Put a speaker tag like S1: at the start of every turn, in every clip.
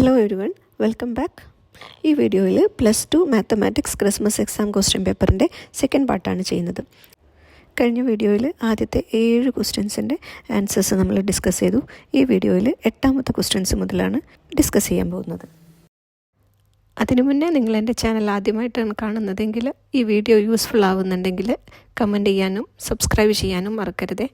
S1: Hello everyone, welcome back. ഈ വീഡിയോയിൽ +2 mathematics Christmas exam question പേപ്പറിൻ്റെ സെക്കൻഡ് പാർട്ടാണ് ചെയ്യുന്നത്. കഴിഞ്ഞ വീഡിയോയിൽ ആദ്യത്തെ 7 ക്വസ്റ്റ്യൻസിൻ്റെ ആൻസേഴ്സ് നമ്മൾ ഡിസ്കസ് ചെയ്തു. ഈ വീഡിയോയിൽ 8ാമത്തെ ക്വസ്റ്റ്യൻസ് മുതലാണ് ഡിസ്കസ് ചെയ്യാൻ പോകുന്നത്. അതിനു മുന്നേ നിങ്ങൾ എൻ്റെ ചാനൽ ആദ്യമായിട്ടാണ് കാണുന്നതെങ്കിൽ ഈ വീഡിയോ യൂസ്ഫുൾ ആവുന്നുണ്ടെങ്കിൽ കമൻറ്റ് ചെയ്യാനും സബ്സ്ക്രൈബ് ചെയ്യാനും മറക്കരുതേ.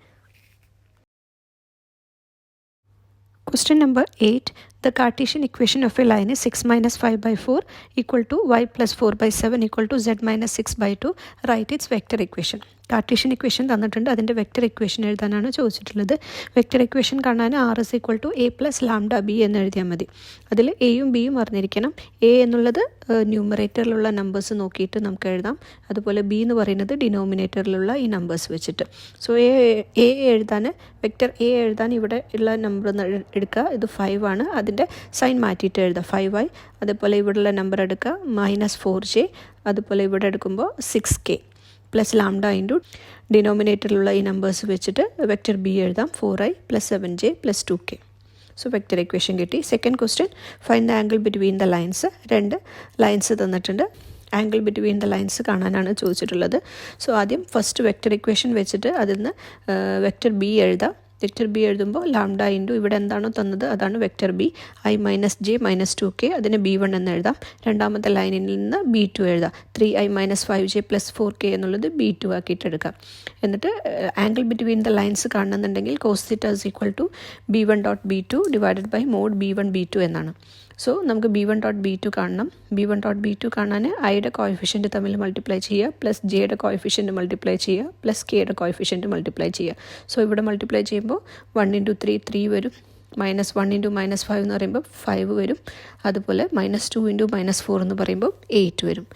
S1: Question number 8. The Cartesian equation of a line is 6 minus 5 by 4 equal to y plus 4 by 7 equal to z minus 6 by 2. Write its vector equation. Cartesian equation തന്നിട്ടുണ്ട്, അതിൻ്റെ vector equation എഴുതാനാണ് ചോദിച്ചിട്ടുള്ളത്. Vector equation കാണാൻ r is equal to a plus lambda b എന്ന് എഴുതിയാൽ മതി. അതിൽ എയും ബിയും അറിഞ്ഞിരിക്കണം. എ എന്നുള്ളത് ന്യൂമറേറ്ററിലുള്ള നമ്പേഴ്സ് നോക്കിയിട്ട് നമുക്ക് എഴുതാം. അതുപോലെ ബി എന്ന് പറയുന്നത് ഡിനോമിനേറ്ററിലുള്ള ഈ നമ്പേഴ്സ് വെച്ചിട്ട്. സോ എ എഴുതാൻ വെക്റ്റർ എ എഴുതാൻ ഇവിടെ ഉള്ള നമ്പർ എടുക്കുക. ഇത് 5 ആണ്. അതിൻ്റെ സൈൻ മാറ്റിയിട്ട് എഴുതുക 5y. അതുപോലെ ഇവിടെയുള്ള നമ്പർ എടുക്കുക -4j. അതുപോലെ ഇവിടെ എടുക്കുമ്പോൾ 6k പ്ലസ് ലാംഡ ഇൻറ്റു ഡിനോമിനേറ്ററിലുള്ള ഈ നമ്പേഴ്സ് വെച്ചിട്ട് വെക്റ്റർ ബി എഴുതാം 4i + 7j + 2k. So vector equation കിട്ടി. Second question, find the angle between the lines. 2 lines തന്നിട്ടുണ്ട്. ആംഗിൾ ബിറ്റ്വീൻ ദ ലൈൻസ് കാണാനാണ് ചോദിച്ചിട്ടുള്ളത്. സോ ആദ്യം ഫസ്റ്റ് വെക്റ്റർ ഇക്വേഷൻ വെച്ചിട്ട് അതിൽ നിന്ന് വെക്റ്റർ ബി എഴുതാം. വെക്റ്റർ ബി എഴുതുമ്പോൾ ലാംഡ ഇൻറ്റു ഇവിടെ എന്താണോ തന്നത് അതാണ് vector B, i - j - 2k. അതിന് b1 എന്ന് എഴുതാം. രണ്ടാമത്തെ ലൈനിൽ നിന്ന് b2 എഴുതാം. 3i - 5j + 4k എന്നുള്ളത് b2 ആക്കിയിട്ട് എടുക്കാം. എന്നിട്ട് ആംഗിൾ ബിറ്റ്വീൻ ദ ലൈൻസ് കാണുന്നുണ്ടെങ്കിൽ cos θ = b1.b2 / mod b1 b2 എന്നാണ്. സോ നമുക്ക് b1.b2 കാണണം. b1.b2 കാണാൻ ഐയുടെ കോഎഫിഷ്യൻറ്റ് തമ്മിൽ മൾട്ടിപ്ലൈ ചെയ്യുക, പ്ലസ് ജെയുടെ കോഎഫിഷ്യൻറ്റ് മൾട്ടിപ്ലൈ ചെയ്യുക, പ്ലസ് കെയുടെ കോഎഫിഷ്യൻറ്റ് മൾട്ടിപ്ലൈ ചെയ്യുക. സോ ഇവിടെ മൾട്ടിപ്ലൈ ചെയ്യുമ്പോൾ 1 × 3 3 വരും. -1 × -5 എന്ന് പറയുമ്പോൾ 5 വരും. അതുപോലെ -2 × -4 എന്ന് പറയുമ്പോൾ 8 വരും.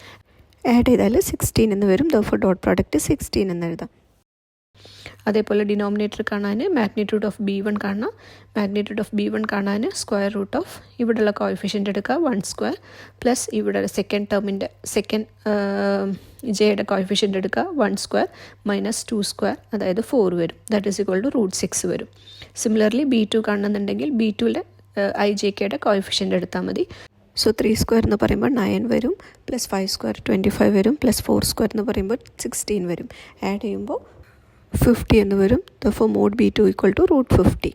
S1: ആഡ് ചെയ്താൽ 16 എന്ന് വരും. ദോർഫോർ ഡോട്ട് പ്രോഡക്റ്റ് 16 എന്ന് എഴുതാം. അതേപോലെ ഡിനോമിനേറ്റർ കാണാൻ മാഗ്നിറ്റ്യൂഡ് ഓഫ് b1 കാണാം. മാഗ്നിറ്റ്യൂഡ് ഓഫ് b1 കാണാൻ √ ഓഫ് ഇവിടെയുള്ള കോഎഫിഷ്യൻ്റ് എടുക്കുക 1² പ്ലസ് ഇവിടെ സെക്കൻഡ് ടേമിൻ്റെ ജെയുടെ കോഎഫിഷ്യൻ്റ് എടുക്കുക 1² - 2² അതായത് 4 വരും. ദാറ്റ് ഈസ് ഈക്വൽ ടു √6 വരും. സിമിലർലി b2 കാണുന്നുണ്ടെങ്കിൽ b2ലെ ijkയുടെ കോഎഫിഷ്യൻ്റ് എടുത്താൽ മതി. സോ 3² എന്ന് പറയുമ്പോൾ 9 വരും, പ്ലസ് 5² 25 വരും, പ്ലസ് 4² എന്ന് പറയുമ്പോൾ 16 വരും. ആഡ് ചെയ്യുമ്പോൾ 50 എന്ന് വരും. therefore mod b2 = √50.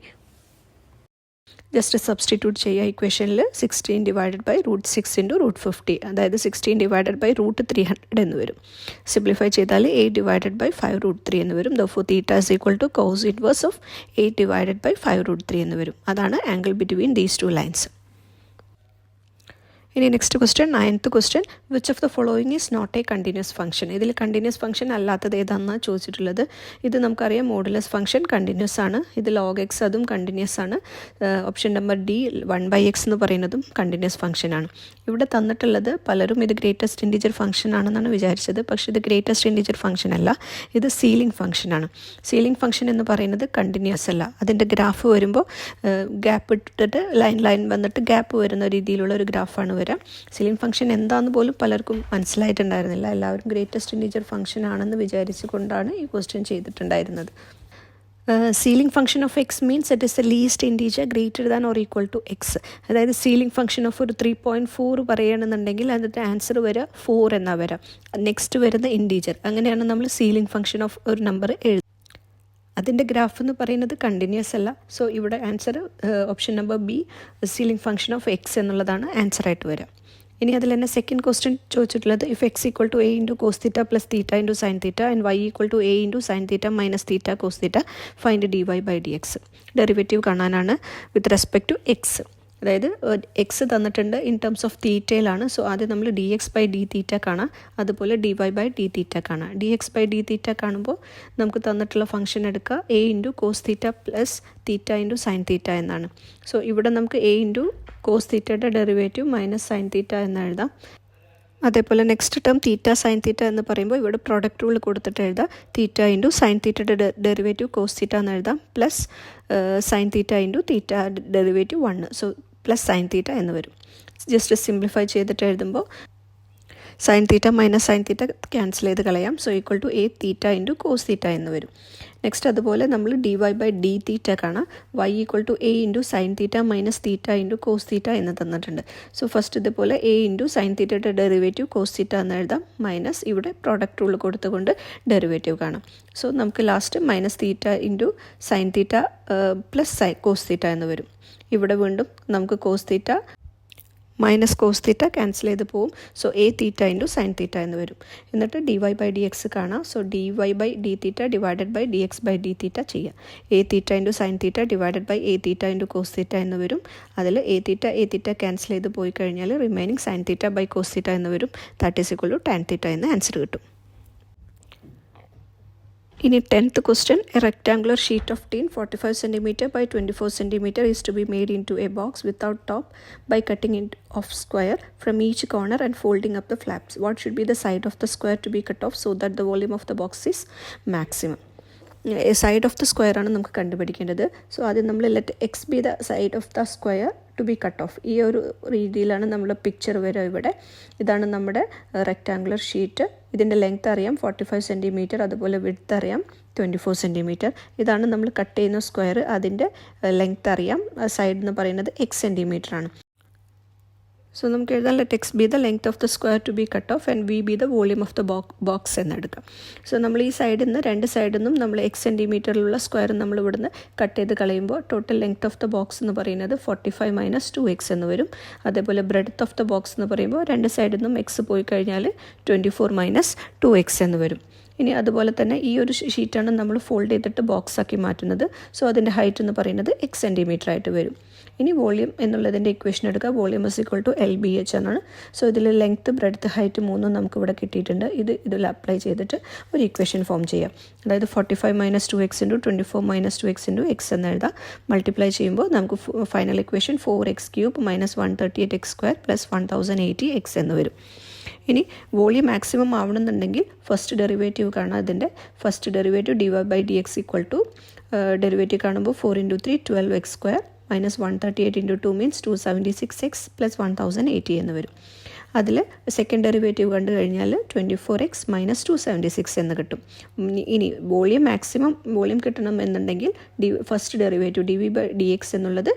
S1: Just substitute ചെയ്യുക ഇക്വേഷനിൽ. 16 / √6 × √50 അതായത് 16 / √300 എന്ന് വരും. സിംപ്ലിഫൈ ചെയ്താൽ 8 / 5√3 എന്ന് വരും. therefore θ = cos inverse of 8 / 5√3 എന്ന് വരും. അതാണ് ആംഗിൾ ബിറ്റ്വീൻ ദീസ് 2 ലൈൻസ്. ഇനി next question, 9th question, which of the following is not a continuous function. ഇതിൽ കണ്ടിന്യൂസ് ഫംഗ്ഷൻ അല്ലാത്തത് ഏതാണെന്നാണ് ചോദിച്ചിട്ടുള്ളത്. ഇത് നമുക്കറിയാം മോഡുലസ് ഫംഗ്ഷൻ കണ്ടിന്യൂസ് ആണ്. ഇത് log x അതും കണ്ടിന്യൂസ് ആണ്. ഓപ്ഷൻ നമ്പർ ഡി 1/x എന്ന് പറയുന്നതും കണ്ടിന്യൂസ് ഫംഗ്ഷൻ ആണ്. ഇവിടെ തന്നിട്ടുള്ളത് പലരും ഇത് ഗ്രേറ്റസ്റ്റ് ഇൻറ്റിജർ ഫംഗ്ഷൻ ആണെന്നാണ് വിചാരിച്ചത്. പക്ഷേ ഇത് ഗ്രേറ്റസ്റ്റ് ഇൻറ്റിജർ ഫംഗ്ഷൻ അല്ല, ഇത് സീലിംഗ് ഫംഗ്ഷൻ ആണ്. സീലിംഗ് ഫംഗ്ഷൻ എന്ന് പറയുന്നത് കണ്ടിന്യൂസ് അല്ല. അതിൻ്റെ ഗ്രാഫ് വരുമ്പോൾ ഗ്യാപ്പ് ഇട്ടിട്ട് ലൈൻ വന്നിട്ട് ഗ്യാപ്പ് വരുന്ന രീതിയിലുള്ള ഒരു ഗ്രാഫാണ് വരാം. സീലിംഗ് ഫംഗ്ഷൻ എന്താണെന്ന് പോലും പലർക്കും മനസ്സിലായിട്ടുണ്ടായിരുന്നില്ല. എല്ലാവരും ഗ്രേറ്റസ്റ്റ് ഇൻറ്റിജർ ഫംഗ്ഷൻ ആണെന്ന് വിചാരിച്ചുകൊണ്ടാണ് ഈ ക്വസ്റ്റ്യൻ ചെയ്തിട്ടുണ്ടായിരുന്നത്. Ceiling function of x means it is the least integer greater than or equal to x. അതായത് സീലിംഗ് ഫംഗ്ഷൻ ഓഫ് ഒരു 3.4 പറയുകയാണെന്നുണ്ടെങ്കിൽ അതിൻ്റെ ആൻസർ വരിക 4 എന്നാ വരാം. നെക്സ്റ്റ് വരുന്ന ഇൻറ്റീജർ. അങ്ങനെയാണ് നമ്മൾ സീലിംഗ് ഫംഗ്ഷൻ ഓഫ് ഒരു നമ്പർ എഴുതുന്നത്. അതിൻ്റെ ഗ്രാഫ് എന്ന് പറയുന്നത് കണ്ടിന്യൂസ് അല്ല. സോ ഇവിടെ answer option number B ceiling function of x എന്നുള്ളതാണ് ആൻസറായിട്ട് വരിക. ഇനി അതിൽ തന്നെ സെക്കൻഡ് ക്വസ്റ്റ്യൻ ചോദിച്ചിട്ടുള്ളത്, if x = a × cos θ + θ × sin θ and y = a × sin θ - θ cos θ find dy/dx. Derivative കാണാനാണ് വിത്ത് റെസ്പെക്ട് ടു എക്സ്. അതായത് എക്സ് തന്നിട്ടുണ്ട് ഇൻ ടേംസ് ഓഫ് തീറ്റയിലാണ്. സോ ആദ്യം നമ്മൾ dx/dθ കാണാം, അതുപോലെ dy/dθ കാണാം. dx/dθ കാണുമ്പോൾ നമുക്ക് തന്നിട്ടുള്ള ഫംഗ്ഷൻ എടുക്കുക a × cos θ + θ × sin θ എന്നാണ്. സോ ഇവിടെ നമുക്ക് a × cos θയുടെ ഡെറിവേറ്റീവ് -sin θ എന്ന് എഴുതാം. അതേപോലെ നെക്സ്റ്റ് ടേം θ sin θ എന്ന് പറയുമ്പോൾ ഇവിടെ പ്രോഡക്റ്റ് റൂൾ കൊടുത്തിട്ട് എഴുതാം. θ × sin θയുടെ ഡെറിവേറ്റീവ് cos θ എന്ന് എഴുതാം, plus sin θ × θ derivative 1. So plus sin θ എന്ന് വരും. ജസ്റ്റ് സിംപ്ലിഫൈ ചെയ്തിട്ട് എഴുതുമ്പോൾ sine theta minus sine theta cancel ചെയ്ത് കളയാം. So equal to a theta into cos theta എന്ന് വരും. നെക്സ്റ്റ് അതുപോലെ നമ്മൾ d y by d theta കാണാം. Y equal to a into sine theta minus theta into cos theta എന്ന് തന്നിട്ടുണ്ട്. So first ഇതുപോലെ എ ഇൻറ്റു സൈൻ തീറ്റയുടെ derivative cos theta എന്ന് എഴുതാം. മൈനസ് ഇവിടെ പ്രോഡക്റ്റ് റൂൾ കൊടുത്തുകൊണ്ട് ഡെറിവേറ്റീവ് കാണാം. സോ നമുക്ക് last minus theta into sine theta plus cos theta എന്ന് വരും. ഇവിടെ വീണ്ടും നമുക്ക് cos theta minus cos theta cancel ചെയ്ത് പോവും. So a theta into sine theta എന്ന് വരും. എന്നിട്ട് d y by d x കാണാം. So d y by d theta divided by d x by d theta ചെയ്യാം. A theta into sine theta divided by a theta into cos theta എന്ന് വരും. അതിൽ a theta cancel ചെയ്ത് പോയി കഴിഞ്ഞാൽ remaining sine theta by cos theta എന്ന് വരും. That is equal to tan theta എന്ന് ആൻസർ കിട്ടും. ഇനി 10th question, a rectangular sheet of tin 45 cm by 24 cm is to be made into a box without top by cutting it off square from each corner and folding up the flaps. What should be the side of the square to be cut off so that the volume of the box is maximum? Side of the square ആണ് നമുക്ക് കണ്ടുപിടിക്കേണ്ടത്. So ആദ്യം നമ്മൾ let X B the side of the square two B cut off. ഈ ഒരു രീതിയിലാണ് നമ്മൾ picture വരിക. ഇവിടെ ഇതാണ് നമ്മുടെ റെക്റ്റാങ്കുലർ ഷീറ്റ്. ഇതിൻ്റെ ലെങ്ത് അറിയാം 45 cm, അതുപോലെ വിഡ്ത്ത് അറിയാം 24 cm. ഇതാണ് നമ്മൾ കട്ട് ചെയ്യുന്ന സ്ക്വയർ. അതിൻ്റെ ലെങ്ത് അറിയാം. സൈഡ് എന്ന് പറയുന്നത് എക്സ് സെൻറ്റിമീറ്റർ ആണ്. സോ നമുക്ക് എഴുതാൻ let X B the length of the square two B cut off and we B the volume of the box എന്നെടുക്കാം. സോ നമ്മൾ ഈ സൈഡിൽ നിന്ന് രണ്ട് സൈഡിൽ നിന്നും നമ്മൾ എക്സ് സെൻറ്റിമീറ്ററിലുള്ള സ്ക്വയർ നമ്മൾ ഇവിടുന്ന് കട്ട് ചെയ്ത് കളയുമ്പോൾ total length of the box എന്ന് പറയുന്നത് 45 മൈനസ് 2x എന്ന് വരും. അതേപോലെ ബ്രെഡ്ത്ത് ഓഫ് ദ ബോക്സ് എന്ന് പറയുമ്പോൾ രണ്ട് സൈഡിൽ നിന്നും എക്സ് പോയി കഴിഞ്ഞാൽ 24 മൈനസ് 2x എന്ന് വരും. ഇനി അതുപോലെ തന്നെ ഈ ഒരു ഷീറ്റാണ് നമ്മൾ ഫോൾഡ് ചെയ്തിട്ട് ബോക്സ് ആക്കി മാറ്റുന്നത്. സോ അതിൻ്റെ ഹൈറ്റ് എന്ന് പറയുന്നത് എക്സ് സെൻറ്റിമീറ്റർ ആയിട്ട് വരും. ഇനി വോളിയം എന്നുള്ളതിൻ്റെ ഇക്വേഷൻ എടുക്കുക. Volume is equal to L B H എന്നാണ്. സോ ഇതിൽ ലെങ്ത്ത് ബ്രെഡ്ത്ത് ഹൈറ്റ് മൂന്നും നമുക്ക് ഇവിടെ കിട്ടിയിട്ടുണ്ട്. ഇതിൽ അപ്ലൈ ചെയ്തിട്ട് ഒരു ഇക്വേഷൻ ഫോം ചെയ്യാം. അതായത് 45 minus 2x into 24 minus 2x into X എന്ന് എഴുതാം. മൾട്ടിപ്ലൈ ചെയ്യുമ്പോൾ നമുക്ക് final equation 4x³ minus 138x² plus 1080x എന്ന് വരും. ഇനി വോളിയം മാക്സിമം ആവണമെന്നുണ്ടെങ്കിൽ ഫസ്റ്റ് ഡെറിവേറ്റീവ് കാണാം. അതിൻ്റെ first derivative d y by d x equal to derivative കാണുമ്പോൾ 4 into 3 12x² minus 138 into 2 means 276x plus 1080 എന്ന് വരും. അതിൽ സെക്കൻഡ് ഡെറിവേറ്റീവ് കണ്ടു കഴിഞ്ഞാൽ 24x മൈനസ് 276 എന്ന് കിട്ടും. ഇനി വോളിയം മാക്സിമം വോളിയം കിട്ടണം എന്നുണ്ടെങ്കിൽ first derivative d v by d x എന്നുള്ളത്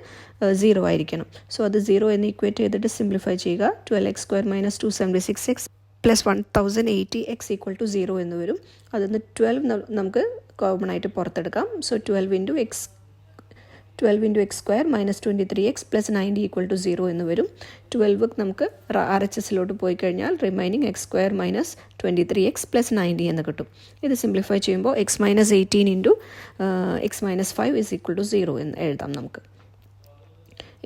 S1: 0 ആയിരിക്കണം. സോ അത് 0 എന്ന് ഇക്വേറ്റ് ചെയ്തിട്ട് സിംപ്ലിഫൈ ചെയ്യുക. 12x² minus 276x plus 1080x equal to 0 എന്ന് വരും. അതിൽ 12 നമുക്ക് കോമൺ ആയിട്ട് പുറത്തെടുക്കാം. So 12 into x² minus 23x plus 90 equal to 0 എന്ന് വരും. 12 നമുക്ക് RHSലോട്ട് പോയി കഴിഞ്ഞാൽ remaining x² minus 23x plus 90 എന്ന് കിട്ടും. ഇത് സിംപ്ലിഫൈ ചെയ്യുമ്പോൾ x minus 18 into x minus 5 is equal to 0 എന്ന് എഴുതാം നമുക്ക്.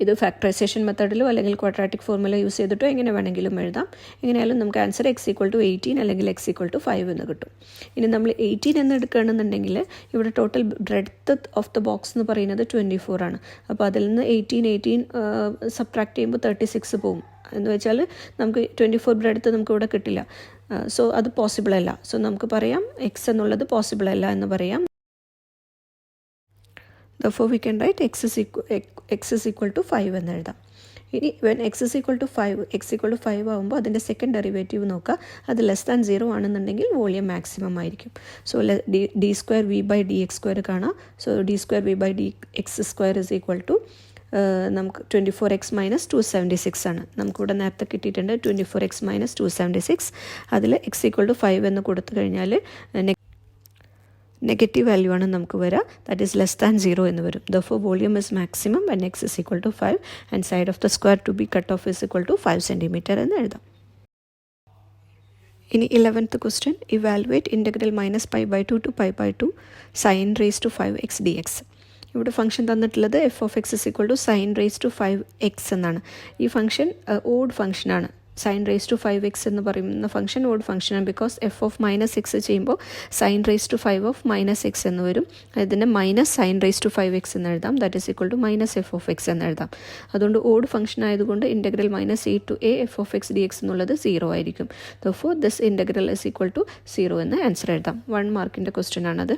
S1: ഇത് ഫാക്ടറൈസേഷൻ മെത്തേഡിലോ അല്ലെങ്കിൽ ക്വാഡ്രാറ്റിക് ഫോർമുല യൂസ് ചെയ്തിട്ടോ എങ്ങനെ വേണമെങ്കിലും എഴുതാം. എങ്ങനെയായാലും നമുക്ക് ആൻസർ x ഈക്വൽ ടു 18 അല്ലെങ്കിൽ x ഈക്വൽ ടു 5 എന്ന് കിട്ടും. ഇനി നമ്മൾ 18 എന്ന് എടുക്കുകയാണെന്നുണ്ടെങ്കിൽ ഇവിടെ total breadth of the box എന്ന് പറയുന്നത് 24 ആണ്. അപ്പോൾ അതിൽ നിന്ന് 18 സബ്ട്രാക്ട് ചെയ്യുമ്പോൾ 36 പോകും. എന്ന് വെച്ചാൽ നമുക്ക് 24 ബ്രെഡ്ത്ത് നമുക്ക് ഇവിടെ കിട്ടില്ല. സോ അത് പോസിബിൾ അല്ല. സോ നമുക്ക് പറയാം x എന്നുള്ളത് പോസിബിൾ അല്ല എന്ന് പറയാം. Therefore we can write x is equal to 5 എന്ന് എഴുതാം. ഇനി when x is equal to 5 ആകുമ്പോൾ അതിൻ്റെ സെക്കൻഡ് ഡെറിവേറ്റീവ് നോക്കുക. അത് ലെസ് ദാൻ 0 ആണെന്നുണ്ടെങ്കിൽ വോളിയം മാക്സിമം ആയിരിക്കും. So d² v by dx² കാണാം. So d² v by dx² is equal to നമുക്ക് 24x മൈനസ് 276 ആണ്. നമുക്കിവിടെ നേരത്തെ കിട്ടിയിട്ടുണ്ട് 24x മൈനസ് 276. അതിൽ x ഈക്വൽ ടു 5 എന്ന് കൊടുത്തു കഴിഞ്ഞാൽ നെഗറ്റീവ് വാല്യൂ ആണ് നമുക്ക് വരിക. ദാറ്റ് ഈസ് ലെസ് ദാൻ 0 എന്ന് വരും. Therefore volume is maximum when x is equal to 5 and side of the square to be cut off is equal to 5 cm എന്ന് എഴുതാം. ഇനി 11th question, evaluate integral minus pi by 2 to pi by 2 sin raised to 5x dx. ഇവിടെ function തന്നിട്ടുള്ളത് f of x is equal to sin raised to 5x എന്നാണ്. ഈ function odd ഫംഗ്ഷനാണ്. Sine raised to 5x എന്ന് പറയുന്ന function odd ഫംഗ്ഷനാണ്. Because f of minus x ചെയ്യുമ്പോൾ sine raised to 5 of minus x എന്ന് വരും. അതിൻ്റെ minus sign raised to 5x എന്ന് എഴുതാം. That is equal to minus f of x എന്ന് എഴുതാം. അതുകൊണ്ട് ഓഡ് ഫംഗ്ഷൻ ആയതുകൊണ്ട് integral minus a to a f of x d x എന്നുള്ളത് 0 ആയിരിക്കും. Therefore this integral is equal to 0 എന്ന് answer എഴുതാം. 1 മാർക്കിൻ്റെ ക്വസ്റ്റ്യൻ ആണത്.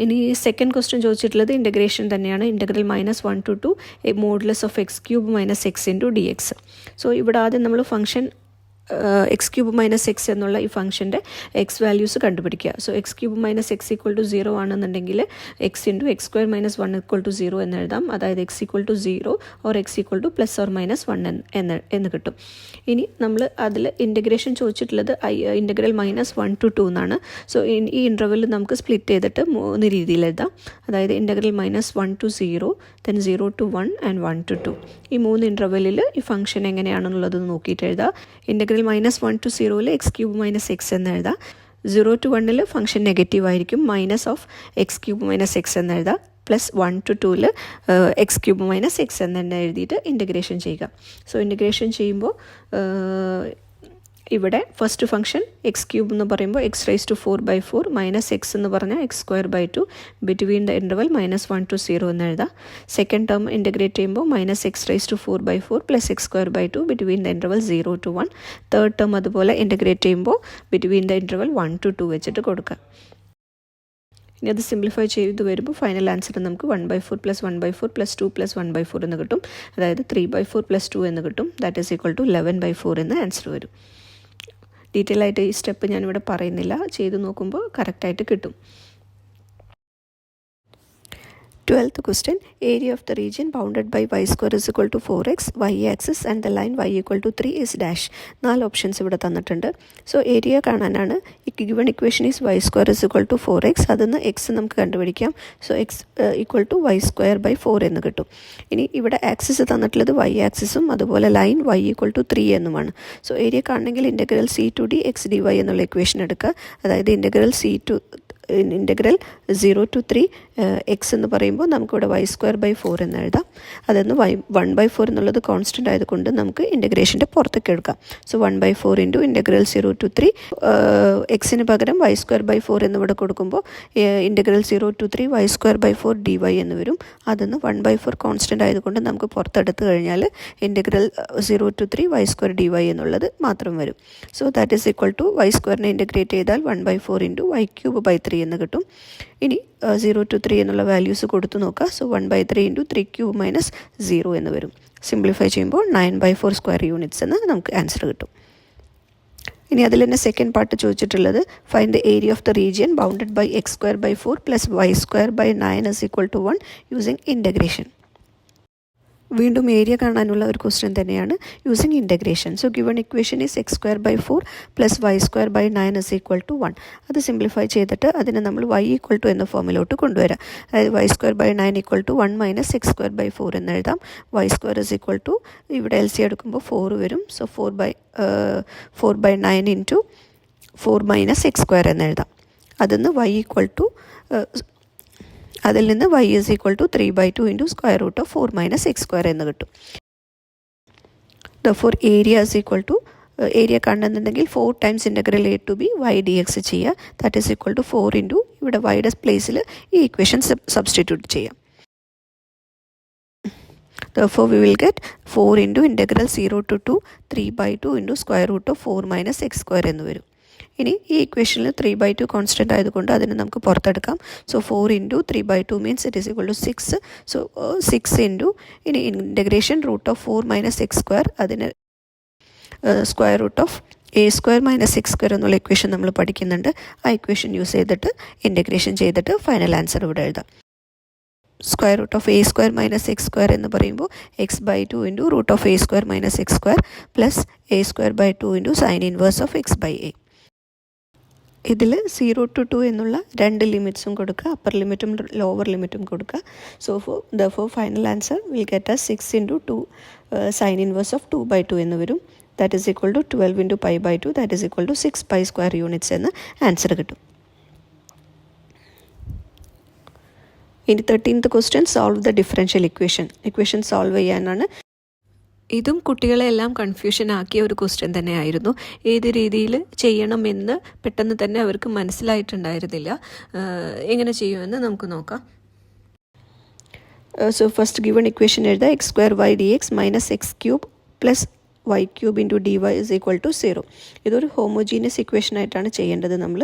S1: ഇനി സെക്കൻഡ് ക്വസ്റ്റ്യൻ ചോദിച്ചിട്ടുള്ളത് ഇൻ്റഗ്രേഷൻ തന്നെയാണ്. Integral minus 1 to 2 modulus of x³ minus x into dx. So ഇവിടെ ആദ്യം നമ്മൾ function x cube minus x എന്നുള്ള ഈ ഫംഗ്ഷൻ്റെ എക്സ് വാല്യൂസ് കണ്ടുപിടിക്കുക. So x cube minus x equal to 0 ആണെന്നുണ്ടെങ്കിൽ x into x square minus 1 equal to 0 എന്ന് എഴുതാം. അതായത് x equal to 0 or x equal to plus or minus 1 എന്ന് കിട്ടും. ഇനി നമ്മൾ അതിൽ ഇൻ്റഗ്രേഷൻ ചോദിച്ചിട്ടുള്ളത് ഇൻ്റഗ്രൽ മൈനസ് 1 to 2 എന്നാണ്. സോ ഈ ഇൻ്റർവെൽ നമുക്ക് സ്പ്ലിറ്റ് ചെയ്തിട്ട് 3 രീതിയിൽ എഴുതാം. അതായത് integral minus 1 to 0, then 0 to 1 and 1 to 2. ഈ 3 ഇൻ്റർവെല്ലിൽ ഈ ഫംഗ്ഷൻ എങ്ങനെയാണെന്നുള്ളത് നോക്കിയിട്ട് എഴുതാം. Integral minus 1 to 0 X cube minus x എന്ന് എഴുതാം. 0 to 1 ഫംഗ്ഷൻ നെഗറ്റീവ് ആയിരിക്കും, minus of X cube minus x എന്ന് എഴുതാം. Plus 1 to 2 X cube minus x എന്ന് എഴുതിയിട്ട് ഇൻ്റഗ്രേഷൻ ചെയ്യുക. സോ ഇൻ്റഗ്രേഷൻ ചെയ്യുമ്പോൾ ഇവിടെ ഫസ്റ്റ് ഫംഗ്ഷൻ എക്സ് ക്യൂബ് എന്ന് പറയുമ്പോൾ x raise to 4/4 minus x എന്ന് പറഞ്ഞാൽ x square by 2 between the interval minus 1 to 0 എന്ന് എഴുതാം. സെക്കൻഡ് ടേം ഇൻ്റഗ്രേറ്റ് ചെയ്യുമ്പോൾ minus x raise to 4/4 plus x square by 2 between the interval 0 to 1. Third term അതുപോലെ integrate ചെയ്യുമ്പോൾ between the interval 1 to 2 വെച്ചിട്ട് കൊടുക്കുക. ഇനി അത് സിംപ്ലിഫൈ ചെയ്ത് വരുമ്പോൾ ഫൈനൽ ആൻസർ നമുക്ക് 1/4 പ്ലസ് 1/4 പ്ലസ് 2 പ്ലസ് 1/4 എന്ന് കിട്ടും. അതായത് 3/4 പ്ലസ് 2 എന്ന് കിട്ടും. ദാറ്റ് ഈസ് ഈക്വൽ ടു 11/4 എന്ന് ആൻസർ വരും. ഡീറ്റെയിൽ ആയിട്ട് ഈ സ്റ്റെപ്പ് ഞാനിവിടെ പറയുന്നില്ല, ചെയ്ത് നോക്കുമ്പോൾ കറക്റ്റായിട്ട് കിട്ടും. 12th question, area of the region bounded by y square is equal to 4x, y axis and the line y equal to 3 is dash. 4 options ഇവിടെ തന്നിട്ടുണ്ട്. സോ ഏരിയ കാണാനാണ് ഈ given equation is y square is equal to 4x. അതിൽ എക്സ് നമുക്ക് കണ്ടുപിടിക്കാം. So x equal to y square by 4 എന്ന് കിട്ടും. ഇനി ഇവിടെ ആക്സിസ് തന്നിട്ടുള്ളത് y ആക്സിസും അതുപോലെ ലൈൻ y equal to 3 എന്നുമാണ്. സോ ഏരിയ കാണണമെങ്കിൽ integral c to d x dy എന്നുള്ള ഇക്വേഷൻ എടുക്കുക. അതായത് ഇൻ്റഗ്രൽ 0 to 3 എക്സ് എന്ന് പറയുമ്പോൾ നമുക്കിവിടെ y square by 4 എന്ന് എഴുതാം. അതെന്ന് 1/4 എന്നുള്ളത് കോൺസ്റ്റൻ്റ് ആയതുകൊണ്ട് നമുക്ക് ഇൻ്റഗ്രേഷൻ്റെ പുറത്തേക്ക് എടുക്കാം. സോ 1/4 ഇൻറ്റു ഇൻ്റഗ്രൽ 0 to 3 എക്സിന് പകരം y square by 4 എന്നിവിടെ കൊടുക്കുമ്പോൾ integral 0 to 3 y square by 4 dy എന്ന് വരും. അതെന്ന് 1/4 കോൺസ്റ്റൻ്റ് ആയതുകൊണ്ട് നമുക്ക് പുറത്തെടുത്ത് കഴിഞ്ഞാൽ integral 0 to 3 y square dy എന്നുള്ളത് മാത്രം വരും. So that is equal to y സ്ക്വയറിനെ ഇൻ്റഗ്രേറ്റ് ചെയ്താൽ 1/4 ഇൻറ്റു y ക്യൂബ് ബൈ 3 എന്ന് കിട്ടും. ഇനി 0 to 3 എന്നുള്ള വാല്യൂസ് കൊടുത്തു നോക്കുക. സോ 1/3 ഇൻറ്റു 3 ക്യൂബ് മൈനസ് 0 എന്ന് വരും. സിംപ്ലിഫൈ ചെയ്യുമ്പോൾ 9/4 സ്ക്വയർ യൂണിറ്റ്സ് എന്ന് നമുക്ക് ആൻസർ കിട്ടും. ഇനി അതിൽ തന്നെ സെക്കൻഡ് പാർട്ട് ചോദിച്ചിട്ടുള്ളത് find the area of the region bounded by x square by 4 plus y square by 9 is equal to 1 using integration. വീണ്ടും ഏരിയ കാണാനുള്ള ഒരു ക്വസ്റ്റ്യൻ തന്നെയാണ് using integration. So given equation is x square by 4 plus y square by 9 is equal to 1. അത് simplify ചെയ്തിട്ട് അതിനെ നമ്മൾ y equal to എന്ന ഫോമിലോട്ട് കൊണ്ടുവരാം. അതായത് y square by 9 equal to 1 minus x square by 4 എന്ന് എഴുതാം. y square is equal to ഇവിടെ LC എടുക്കുമ്പോൾ 4 വരും. So 4/9 into 4 minus x square എന്ന് എഴുതാം. അതിന്ന് y ഈക്വൽ ടു അതിൽ നിന്ന് y is equal to 3/2 into square root of 4 minus x square എന്ന് കിട്ടും. Therefore area is equal to area കാണുന്നുണ്ടെങ്കിൽ 4 times integral a to b y dx ചെയ്യുക. That is equal to 4 into ഇവിടെ വൈയുടെ പ്ലേസിൽ ഈ ഇക്വേഷൻ സബ്സ്റ്റിറ്റ്യൂട്ട് ചെയ്യാം. Therefore we will get 4 into integral 0 to 2 3/2 into square root of 4 minus x square എന്ന് വരും. ഇനി ഈ ഇക്വേഷനിൽ 3/2 കോൺസ്റ്റൻ്റ് ആയതുകൊണ്ട് അതിന് നമുക്ക് പുറത്തെടുക്കാം. So 4 into 3/2 means it is equal to 6. So 6 into ഇനി integration root of 4 minus x square അതിന് square root of a square minus x square എന്നുള്ള ഇക്വേഷൻ നമ്മൾ പഠിക്കുന്നുണ്ട്. ആ ഇക്വേഷൻ യൂസ് ചെയ്തിട്ട് ഇൻ്റഗ്രേഷൻ ചെയ്തിട്ട് ഫൈനൽ ആൻസർ ഇവിടെ എഴുതാം. Square root of a square minus x square എന്ന് പറയുമ്പോൾ x/2 into root of a square minus x square plus A square by 2 into sine inverse of x/a. ഇതിൽ 0 to 2 എന്നുള്ള 2 ലിമിറ്റ്സും കൊടുക്കുക, upper ലിമിറ്റും lower ലിമിറ്റും കൊടുക്കുക. So therefore final answer will get 6 into 2 sine inverse of 2/2 എന്ന് വരും. That is equal to 12 into π/2 that is equal to 6 π square units എന്ന് answer കിട്ടും. ഇനി 13th question solve the differential equation solve ചെയ്യാനാണ്. ഇതും കുട്ടികളെ എല്ലാം കൺഫ്യൂഷൻ ആക്കിയ ഒരു ക്വസ്റ്റ്യൻ തന്നെയായിരുന്നു. ഏത് രീതിയിൽ ചെയ്യണമെന്ന് പെട്ടെന്ന് തന്നെ അവർക്ക് മനസ്സിലായിട്ടുണ്ടായിരുന്നില്ല. എങ്ങനെ ചെയ്യുമെന്ന് നമുക്ക് നോക്കാം. സോ ഫസ്റ്റ് ഗിവൺ ഇക്വേഷൻ എഴുതുക. X square y d x minus x cube plus y cube into d y is equal to 0. ഇതൊരു ഹോമോജീനിയസ് ഇക്വേഷൻ ആയിട്ടാണ് ചെയ്യേണ്ടത് നമ്മൾ.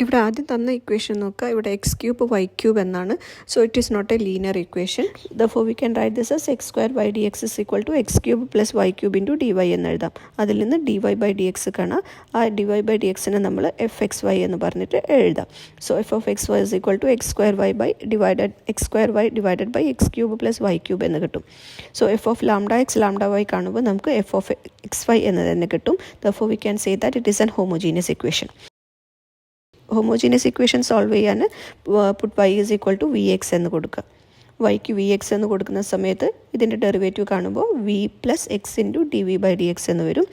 S1: ഇവിടെ ആദ്യം തന്ന ഇക്വേഷൻ നോക്കുക. ഇവിടെ എക്സ് ക്യൂബ് വൈ ക്യൂബ് എന്നാണ്. So it is not a linear equation. Therefore we can write this as x square y d x is equal to x cube plus y cube into d y എന്ന് എഴുതാം. അതിൽ നിന്ന് d y by d x കാണാം. ആ d y by d എക്സിനെ നമ്മൾ f x y എന്ന് പറഞ്ഞിട്ട് എഴുതാം. So f of x y is equal to X square y by x square y divided by x cube plus y cube എന്ന് കിട്ടും. So f of lambda x lambda y കാണുമ്പോൾ നമുക്ക് f of x y എന്ന് തന്നെ കിട്ടും. Therefore we can say that it is an homogeneous equation. Homogeneous equation solve ചെയ്യാൻ put y is equal to v x എന്ന് കൊടുക്കുക. വൈക്ക് V x എന്ന് കൊടുക്കുന്ന സമയത്ത് ഇതിൻ്റെ ഡെറിവേറ്റീവ് കാണുമ്പോൾ v plus x into d v by d x എന്ന് വരും.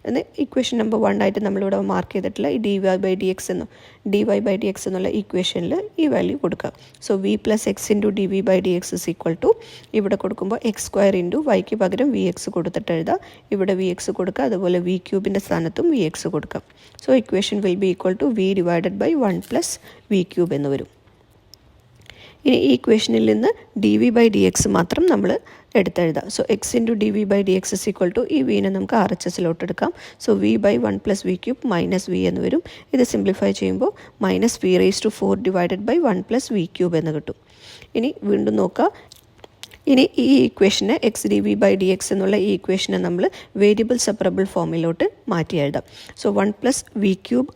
S1: എന്ന് ഇക്വേഷൻ നമ്പർ 1 ആയിട്ട് നമ്മളിവിടെ മാർക്ക് ചെയ്തിട്ടുള്ള ഈ d y by d x എന്നുള്ള ഇക്വേഷനിൽ ഈ വാല്യൂ കൊടുക്കുക. So v plus x into d v by d x is equal to ഇവിടെ കൊടുക്കുമ്പോൾ എക്സ് സ്ക്വയർ ഇൻറ്റു വൈക്ക് പകരം വി എക്സ് കൊടുത്തിട്ട് എഴുതാം. ഇവിടെ വി എക്സ് കൊടുക്കുക, അതുപോലെ വി ക്യൂബിൻ്റെ സ്ഥാനത്തും വി എക്സ് കൊടുക്കാം. So equation will be equal to v divided by 1 plus v cube എന്ന് വരും. ഇനി ഈ ഇക്വേഷനിൽ നിന്ന് d v by d x മാത്രം നമ്മൾ എടുത്തെഴുതാം. So x into d v by d x is equal to ഈ വിനെ നമുക്ക് ആർ എച്ച് എസിലോട്ട് എടുക്കാം. So v by 1 plus v cube minus v എന്ന് വരും. ഇത് സിംപ്ലിഫൈ ചെയ്യുമ്പോൾ minus v raise to 4 divided by 1 plus v cube എന്ന് കിട്ടും. ഇനി വീണ്ടും നോക്കുക. ഇനി ഈ ഇക്വേഷന് x d v by d x എന്നുള്ള ഈ ഇക്വേഷനെ നമ്മൾ വേരിയബിൾ സെപ്പറബിൾ ഫോമിലോട്ട് മാറ്റി എഴുതാം. So 1 plus v cube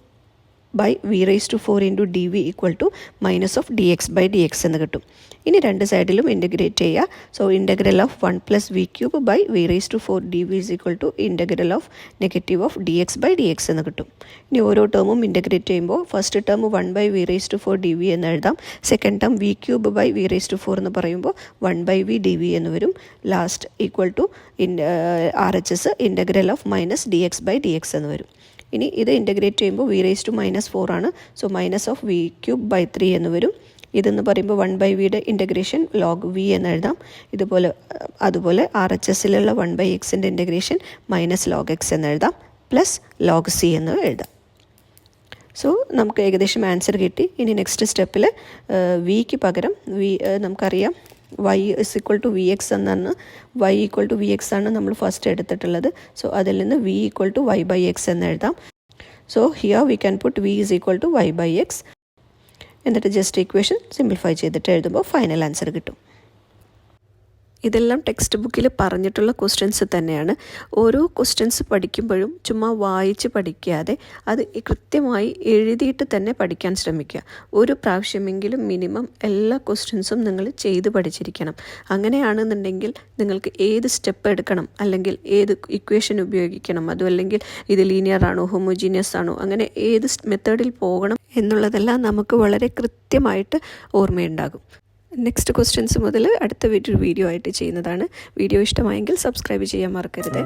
S1: by v raise to 4 into d v equal to minus of d x by d x എന്ന് കിട്ടും. ഇനി രണ്ട് സൈഡിലും ഇൻ്റഗ്രേറ്റ് ചെയ്യുക. So integral of 1 plus v cube by v raise to 4 d v is equal to integral of negative of d x by d x എന്ന് കിട്ടും. ഇനി ഓരോ ടേമും ഇൻ്റഗ്രേറ്റ് ചെയ്യുമ്പോൾ first term 1 by v raise to 4 d v എന്ന് എഴുതാം. Second term v cube by v raise to 4 എന്ന് പറയുമ്പോൾ 1 ബൈ വി ഡി വി എന്ന് വരും. Last equal to R H S integral of minus d x by d x എന്ന് വരും. ഇനി ഇത് ഇൻ്റഗ്രേറ്റ് ചെയ്യുമ്പോൾ വി റേസ് ടു -4 ആണ്. So minus of v cube by 3 എന്ന് വരും. ഇതെന്ന് പറയുമ്പോൾ 1 ബൈ വിയുടെ ഇൻ്റഗ്രേഷൻ ലോഗ് വി എന്ന് എഴുതാം. അതുപോലെ ആർ എച്ച് എസിലുള്ള 1 ബൈ എക്സിൻ്റെ ഇൻ്റഗ്രേഷൻ മൈനസ് ലോഗ് എക്സ് എന്ന് എഴുതാം, പ്ലസ് ലോഗ് സി എന്ന് എഴുതാം. സോ നമുക്ക് ഏകദേശം ആൻസർ കിട്ടി. ഇനി നെക്സ്റ്റ് സ്റ്റെപ്പിൽ വിക്ക് പകരം നമുക്കറിയാം y is equal to vx എന്നാണ്. y equal to vx ആണ് നമ്മൾ ഫസ്റ്റ് എടുത്തിട്ടുള്ളത്. സോ അതിൽ നിന്ന് v equal to y by x എന്ന് എഴുതാം. So here we can put v is equal to y by x. എന്നിട്ട് ജസ്റ്റ് ഇക്വേഷൻ സിംപ്ലിഫൈ ചെയ്തിട്ട് എഴുതുമ്പോൾ ഫൈനൽ ആൻസർ കിട്ടും. ഇതെല്ലാം ടെക്സ്റ്റ് ബുക്കിൽ പറഞ്ഞിട്ടുള്ള ക്വസ്റ്റ്യൻസ് തന്നെയാണ്. ഓരോ ക്വസ്റ്റ്യൻസ് പഠിക്കുമ്പോഴും ചുമ്മാ വായിച്ച് പഠിക്കാതെ അത് കൃത്യമായി എഴുതിയിട്ട് തന്നെ പഠിക്കാൻ ശ്രമിക്കുക. ഒരു പ്രാവശ്യമെങ്കിലും മിനിമം എല്ലാ ക്വസ്റ്റ്യൻസും നിങ്ങൾ ചെയ്ത് പഠിച്ചിരിക്കണം. അങ്ങനെയാണെന്നുണ്ടെങ്കിൽ നിങ്ങൾക്ക് ഏത് സ്റ്റെപ്പ് എടുക്കണം, അല്ലെങ്കിൽ ഏത് ഇക്വേഷൻ ഉപയോഗിക്കണം, അതും അല്ലെങ്കിൽ ഇത് ലീനിയർ ആണോ ഹോമോജീനിയസ് ആണോ, അങ്ങനെ ഏത് മെത്തേഡിൽ പോകണം എന്നുള്ളതെല്ലാം നമുക്ക് വളരെ കൃത്യമായിട്ട് ഓർമ്മയുണ്ടാകും. നെക്സ്റ്റ് ക്വസ്റ്റ്യൻസ് മുതൽ അടുത്ത വീഡിയോ ആയിട്ട് ചെയ്യുന്നതാണ്. വീഡിയോ ഇഷ്ടമായെങ്കിൽ സബ്സ്ക്രൈബ് ചെയ്യാൻ മറക്കരുത്.